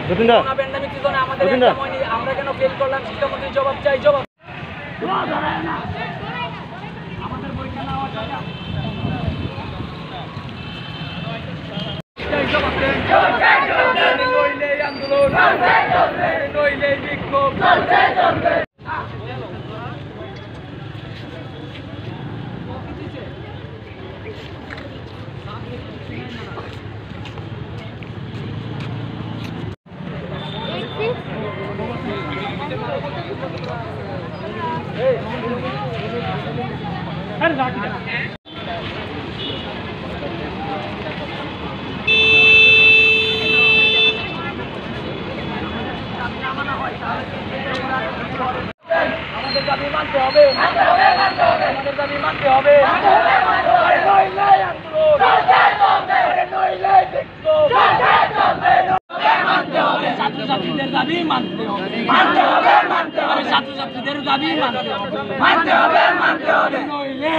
Pandemic সিজনে আমাদের exam হয়নি, আমরা কেন ফেল করলাম? শিক্ষামন্ত্রী জবাব চাই, জবাব। আমাদের পরীক্ষা নেওয়া যায় না, নইলে আন্দোলন, নইলে বিক্ষোভ চলবে। আমাদের দাবি মানতে হবে, আমাদের দাবি মানতে হবে, ছাত্রছাত্রীদের দাবি মানতে হবে, ছাত্রছাত্রীদের দাবি মানতে হবে, নইলে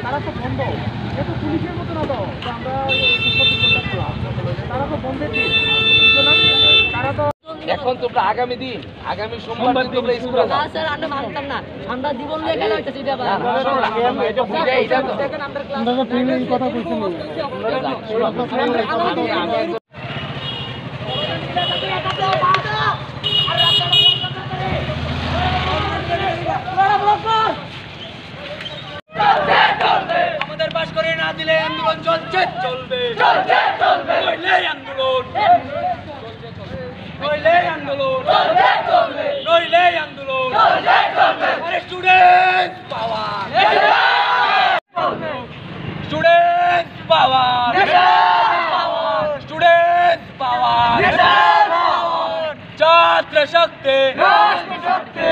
তারা তো বন্ধ, এটা পুলিশের মতো না তো, আমরা তারা তো বন্ধের দিন, তারা তো এখন তোমরা আগামী দিন, আগামী সোমবার দিন তোমরা স্কুলে যাও। স্যার আমরা মানতাম না, আমরা জীবন নিয়ে খেলা হইতাছে। এটা এটা বুঝে এটা তো দেখেন আমরা ট্রেনিং কথা বলছি আমাদের পাশ করে না দিলে আন্দোলন চলছে, চলবে, নইলে আন্দোলন, নইলে আন্দোলন, নইলে আন্দোলন, আরে স্টুডেন্ট পাওয়ার, স্টুডেন্ট পাওয়ার, স্টুডেন্ট পাওয়ার, ছাত্র শক্তি, রাষ্ট্র শক্তি।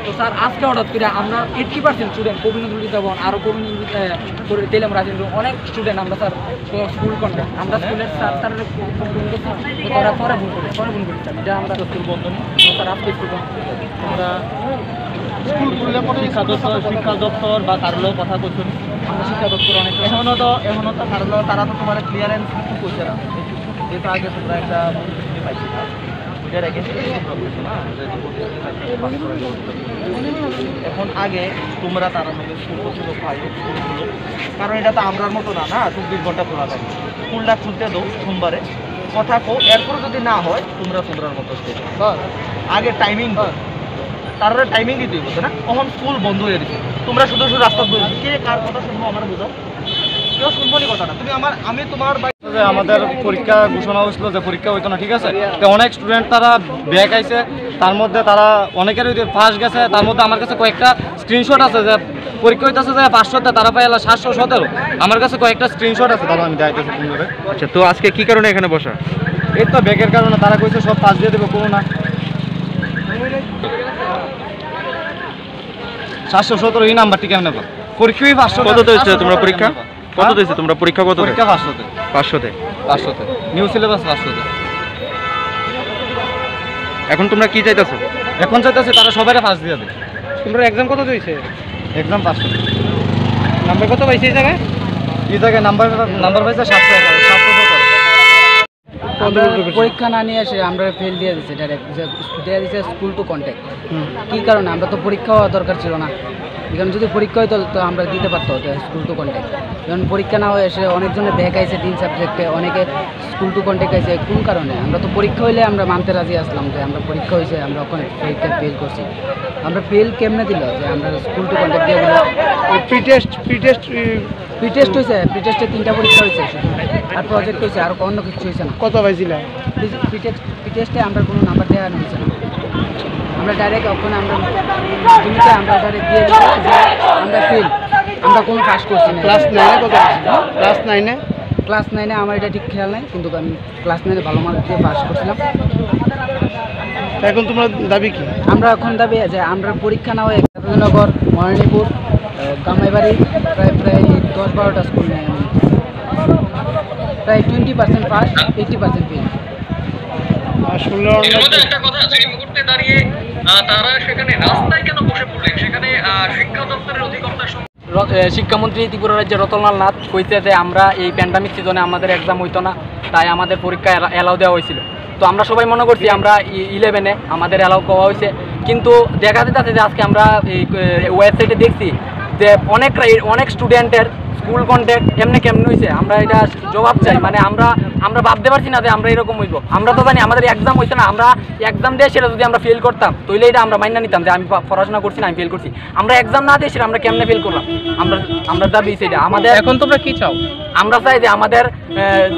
তো স্যার আজকে হঠাৎ করে আমরা 80% স্টুডেন্ট কবিনন্দী দেবন আরো কবিনন্দী করে দিলাম রাজেন্দ্র অনেক স্টুডেন্ট আমরা স্যার স্কুল কন্ট্যাক্ট আমরা স্কুলের স্যার তারা তারা পরে ফোন করি স্যার এটা আমরা স্কুল বন্ধ নেই স্যার আজকে স্কুল বন্ধ আমরা স্কুল খুললে পরে শিক্ষা দপ্তর বা কারোর কথা করছেন আমরা শিক্ষা দপ্তর অনেক এখনও তো কারোর তারা তো তোমার ক্লিয়ারেন্স কিছু করছে না যেহেতু আগে তোমরা একটা পাইছি না এখন আগে তোমরা তারা স্কুল করছিল স্কুলগুলো কারণ এটা তো আমরার মতো না 24 ঘন্টা খোলা থাকে স্কুলটা খুলতে দাও সোমবারে কথা কো এরপরে যদি না হয় তোমরার মতো আগে টাইমিং তার টাইমিং দিতে বলছে না তখন স্কুল বন্ধ হয়ে গেছে তোমরা শুধু রাস্তা বলছো কে কার কথা শুনবো আমার বোঝাও কেউ শুনবো নি কথাটা তুমি আমি তোমার আমাদের পরীক্ষা ঘোষণা হয়েছিল যে পরীক্ষা হইতো না ঠিক আছে তো অনেক স্টুডেন্ট তারা ব্যাক আইছে তার মধ্যে তারা অনেকের ফার্স্ট গেছে তার মধ্যে আমার কাছে কয়েকটা স্ক্রিনশট আছে যে পরীক্ষা হইতেছে যে 500তে তারা পাইলা 717 আমার কাছে কয়েকটা স্ক্রিনশট আছে তারা আমি দেখাইতেছি তোমাদের আচ্ছা তো আজকে কি কারণে এখানে বসা এই তো ব্যাকের কারণে তারা কইছে সব পাস দিয়ে দেবে কোনো না 717 এই নাম্বারটি কেমন নেব পরীক্ষাই 500 কত দিয়েছে তোমরা পরীক্ষা কত দিয়েছে তোমরা পরীক্ষা কত পরীক্ষা 500তে নিউ সিলেবাস 500তে এখন তোমরা কি চাইতেছো এখন চাইতেছে তারা সবাইরে পাস দিয়ে দেবে তোমরা एग्जाम কত দিয়েছে एग्जाम 500 নাম্বার কত পাইছে এই জায়গায় নাম্বার পাইছে 717 পরীক্ষা না নিয়ে এসে আমরা ফেল দিয়ে দিয়েছি ডাইরেক্ট দিয়ে দিয়েছে স্কুল টু কন্ট্যাক্ট কি কারণে আমরা তো পরীক্ষা হওয়া দরকার ছিল না এখানে যদি পরীক্ষা হইতো তো আমরা দিতে পারতো স্কুল টু কন্ট্যাক্ট যখন পরীক্ষা না হয়ে এসে অনেকজনে ব্যাক আইছে 3 সাবজেক্টে অনেকে স্কুল টু কন্ট্যাক্ট আইছে কোন কারণে আমরা তো পরীক্ষা হইলে আমরা মানতে রাজি আসলাম যে আমরা পরীক্ষা হয়েছে আমরা ওখানে পরীক্ষা ফেল করছি আমরা ফেল কেমনে দিল যে আমরা স্কুল টু কন্ট্যাক্ট দিয়ে দিল। প্রি টেস্ট হয়েছে, প্রি টেস্টে 3টা পরীক্ষা হয়েছে আর প্রজেক্ট হয়েছে, আর অন্য কিছু হয়েছে না। কত পাইছিল? প্রি টেস্টে আমরা কোনো নাম্বার দেওয়া হয়েছে না, আমরা ডাইরেক্ট ওখানে আমরা আমরা ডাইরেক্ট দিয়ে দিচ্ছি যে আমরা ফেল, আমরা কোনো পাস করছি না। ক্লাস 9-এ কত পাইছিল? ক্লাস 9-এ আমার এটা ঠিক খেয়াল নাই, কিন্তু আমি ক্লাস 9-এ ভালো মার্ক দিয়ে পাস করছিলাম। এখন তোমরা দাবি কি? আমরা এখন দাবি যে আমরা পরীক্ষা না হয়ে নগর, মরণীপুর, গামাইবাড়ি প্রায় 10-12টা স্কুল নেই, আমি প্রায় 20% পাস, 80% ফেল। একটা কথা আছে, এই মুহূর্তে দাঁড়িয়ে তারা সেখানে রাস্তায় কেন বসে পড়লেন? সেখানে শিক্ষা দপ্তরের অধিকর্তার শিক্ষামন্ত্রী ত্রিপুরা রাজ্যের রতনলাল নাথ কইছে যে আমরা এই প্যান্ডামিক সিজনে আমাদের এক্সাম হইতো না, তাই আমাদের পরীক্ষা অ্যালাউ দেওয়া হয়েছিল। তো আমরা সবাই মনে করছি আমরা 11-এ আমাদের অ্যালাউ করা হয়েছে, কিন্তু দেখা যেতেছে যে আজকে আমরা এই ওয়েবসাইটে দেখছি যে অনেক স্টুডেন্টের স্কুল কন্ট্যাক্ট কেমনে হয়েছে। আমরা এটা জবাব চাই, মানে আমরা ভাবতে পারছি না যে আমরা এরকম হইব। আমরা তো জানি আমাদের এক্সাম হয়েছে না, আমরা এক্সাম দিয়ে সেটা যদি আমরা ফেল করতাম তাহলে এটা আমরা মাইনা নিতাম যে আমি পড়াশোনা করছি না, আমি ফেল করছি। আমরা এক্সাম না দিয়ে সেটা আমরা কেমনে ফেল করলাম, আমরা দাবি সেটা আমাদের। এখন তোমরা কি চাও? আমরা চাই যে আমাদের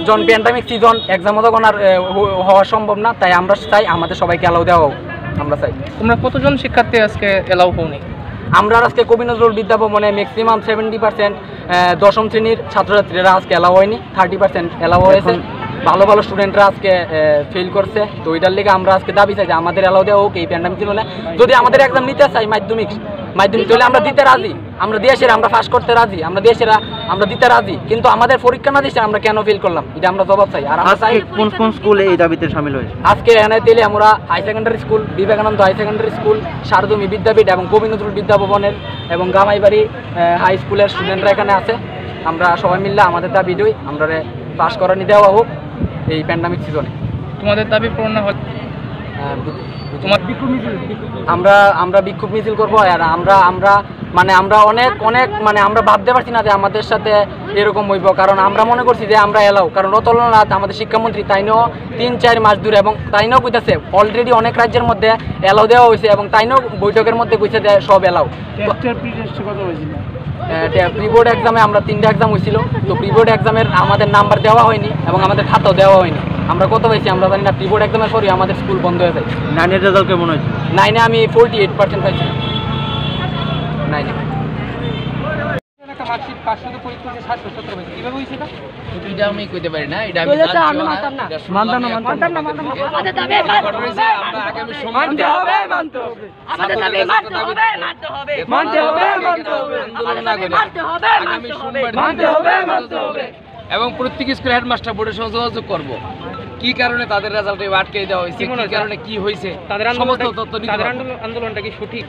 জন প্যান্ডামিক সিজন এক্সাম তখন আর হওয়া সম্ভব না, তাই আমরা চাই আমাদের সবাইকে অ্যালাউ দেওয়া হোক। আমরা চাই। তোমরা কতজন শিক্ষার্থী আজকে অ্যালাউ হওনি? আমরা আজকে কবি নজরুল বিদ্যাভবনে ম্যাক্সিমাম 70% 10ম শ্রেণীর ছাত্রছাত্রীরা আজকে অ্যালাউ হয়নি, 30% অ্যালাউ হয়েছে। ভালো ভালো স্টুডেন্টরা আজকে ফেল করছে। তো ওইটার লেগে আমরা আজকে দাবি চাই যে আমাদের অ্যালাউ দেওয়া হোক এই প্যান্ডামিক সিজনে। যদি আমাদের এক্সাম নিতে চাই মাধ্যমিক তাহলে আমরা দিতে রাজি, আমরা দেশের আমরা পাস করতে রাজি, আমরা দিতে রাজি, কিন্তু আমাদের পরীক্ষা না দিয়েছে আমরা কেন ফেল করলাম এটা আমরা জবাব চাই। আর আমরা চাই কোন স্কুলে এই দাবিতে শামিল হয়েছে? আজকে এনআইতেলে আমরা high secondary school, Vivekananda high secondary school, শারদুমি বিদ্যাপীঠ এবং কবি নজরুল বিদ্যাভবনের এবং গামাইবাড়ি হাই স্কুলের স্টুডেন্টরা এখানে আছে। আমরা সবাই মিললে আমাদের দাবি দই আমরা পাস করানি দেওয়া হোক এই প্যান্ডামিক সিজনে। তোমাদের দাবি পূরণ না হলে আমরা বিক্ষোভ মিছিল করবো। আর আমরা আমরা ভাবতে পারছি না যে আমাদের সাথে এরকম হইব, কারণ আমরা মনে করছি যে আমরা এলাও, কারণ রতনলাল আমাদের শিক্ষামন্ত্রী তাইনও 3-4 মাস ধরে এবং তাইনও কইতাছে অলরেডি অনেক রাজ্যের মধ্যে এলাও দেওয়া হয়েছে এবং তাইনও বৈঠকের মধ্যে কইছে যে সব এলাও। প্রিবোর্ড এক্সামে আমরা 3টা এক্সাম হয়েছিল, তো প্রিবোর্ড এক্সামের আমাদের নাম্বার দেওয়া হয়নি এবং আমাদের খাতাও দেওয়া হয়নি। আমরা কত পাইছি আমরা জানি না। প্রিবোর্ড এক্সামের পরই আমাদের স্কুল বন্ধ হয়ে যায়। 9-এর রেজাল্ট কেমন হয়েছে? 9-এ আমি 48% পাইছি। 9-এ এটা আমি কইতে পারি না, এটা আমি মানতাম না। আমাদের দাবি মানতে হবে, এবং প্রত্যেক স্কুল হেডমাস্টার বোর্ডের সঙ্গে যোগাযোগ করবো কি কারণে তাদের রেজাল্টে আটকে দেওয়া হয়েছে, কি কারণে কি হয়েছে সমস্ত তথ্য নিতে হবে। আন্দোলনটা কি সঠিক?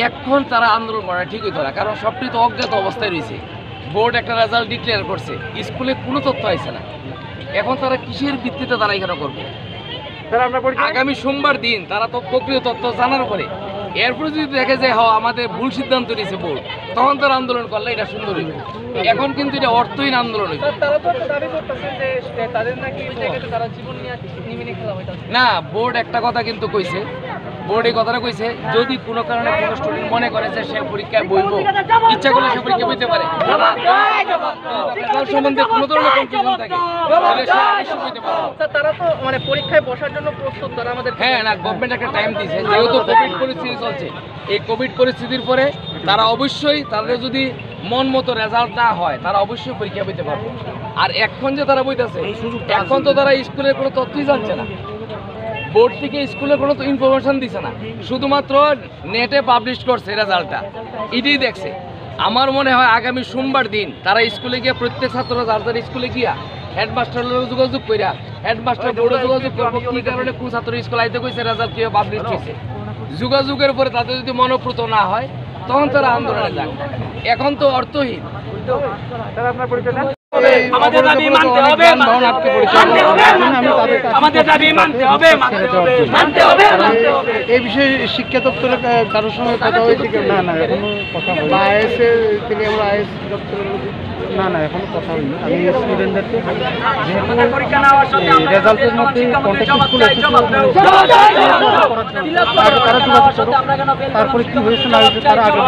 এখন তারা আন্দোলন করা ঠিক হইতো না, কারণ সবটাই তো অজ্ঞাত অবস্থায় রয়েছে। বোর্ড একটা রেজাল্ট ডিক্লেয়ার করছে, স্কুলে কোনো তথ্য আসছে না। এখন তারা কিসের ভিত্তিতে তারা এখানে করবো? আগামী সোমবার দিন তারা তো প্রকৃত তথ্য জানার পরে এরপরে যদি দেখে যে আমাদের ভুল সিদ্ধান্ত নিয়েছে বোর্ড, তখন তারা আন্দোলন করলে এটা সুন্দর হইবে। এখন কিন্তু এটা অর্থহীন আন্দোলন হইবে না। বোর্ড একটা কথা কিন্তু কইছে, বোর্ড এই কথাটা কইছে যদি কোনো কারণে কোনো স্টুডেন্ট মনে করে যে সে পরীক্ষায় বইব, ইচ্ছা করলে সে পরীক্ষা বইতে পারে, তার সম্বন্ধে কোনো ধরনের কনফিউশন থাকে তাহলে সে অবশ্যই বইতে পারে। তারা তো মানে পরীক্ষায় বসার জন্য প্রস্তুত, তারা আমাদের হ্যাঁ না, গভর্নমেন্ট একটা টাইম দিয়েছে, যেহেতু কোভিড পরিস্থিতি চলছে, এই কোভিড পরিস্থিতির পরে তারা অবশ্যই তাদের যদি মন মতো রেজাল্ট না হয় তারা অবশ্যই পরীক্ষা বইতে পারবে। আর এখন যে তারা বইতেছে, এখন তো তারা স্কুলের কোনো তথ্যই জানছে না, বোর্ড থেকে স্কুলে কোনো তো ইনফরমেশন দিছে না, শুধুমাত্র নেটে পাবলিশ করছে রেজাল্টটা, এটাই দেখছে। আমার মনে হয় আগামী সোমবার দিন তারা স্কুলে গিয়ে প্রত্যেক ছাত্র যার স্কুলে গিয়া হেডমাস্টার যোগাযোগ কইরা হেডমাস্টার বোর্ডে যোগাযোগ করবো কি কারণে কোন ছাত্র স্কুল আইতে কইছে, রেজাল্ট কিভাবে পাবলিশ হয়েছে। যোগাযোগের পরে তাদের যদি মনোপ্রত না হয় তখন তারা আন্দোলনে যাক। এখন তো অর্থহীন। আমাদের দাবি মানতে হবে, আমাদের দাবি মানতে হবে। এই বিষয়ে শিক্ষা দপ্তরের কারোর সঙ্গে কথা হয়েছে? না, এখনো কথা হয়নি। আইএস থেকে আমরা আইএস দপ্তরের না না এখনো কথা হয়নি। আমি স্টুডেন্টদেরকে পরীক্ষা নেওয়ার সাথে আমরা রেজাল্টের মধ্যে কন্ট্যাক্ট স্কুল তারপরে কি হয়েছে না হয়েছে তারা আগে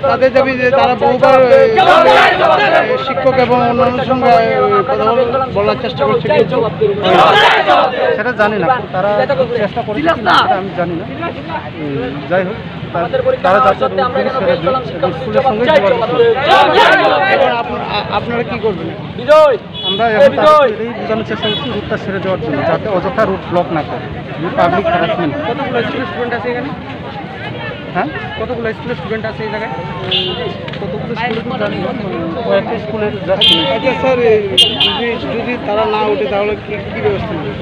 তাদের দাবি যে তারা বহুবার শিক্ষক এবং অন্যান্য সঙ্গে কথা বলার চেষ্টা করছে, কিন্তু সেটা জানি না, তারা চেষ্টা করেছে কিনা সেটা আমি জানি না। যাই হোক তারা যাতে ছেড়ে দেয় এবং স্কুলের সঙ্গে যোগাযোগ করে। এখন আপনারা কি করবেন? আমরা এখন তাদেরকে এটাই বোঝানোর চেষ্টা করছি রুটটা ছেড়ে দেওয়ার জন্য, যাতে অযথা রুট ব্লক না করে, পাবলিক হ্যারাসমেন্ট। কতগুলো স্কুলের স্টুডেন্ট আছে এখানে? হ্যাঁ কতগুলো স্কুলের স্টুডেন্ট আছে এই জায়গায়? কতগুলো স্কুলে তো জানি না, কয়েকটা স্কুলের জাস্ট আচ্ছা স্যার, যদি তারা না ওঠে তাহলে কি ব্যবস্থা নেবে?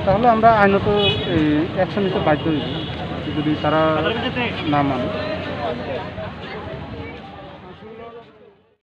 তাহলে আমরা আইনত অ্যাকশন নিতে বাধ্য হইব যদি তারা না মানে।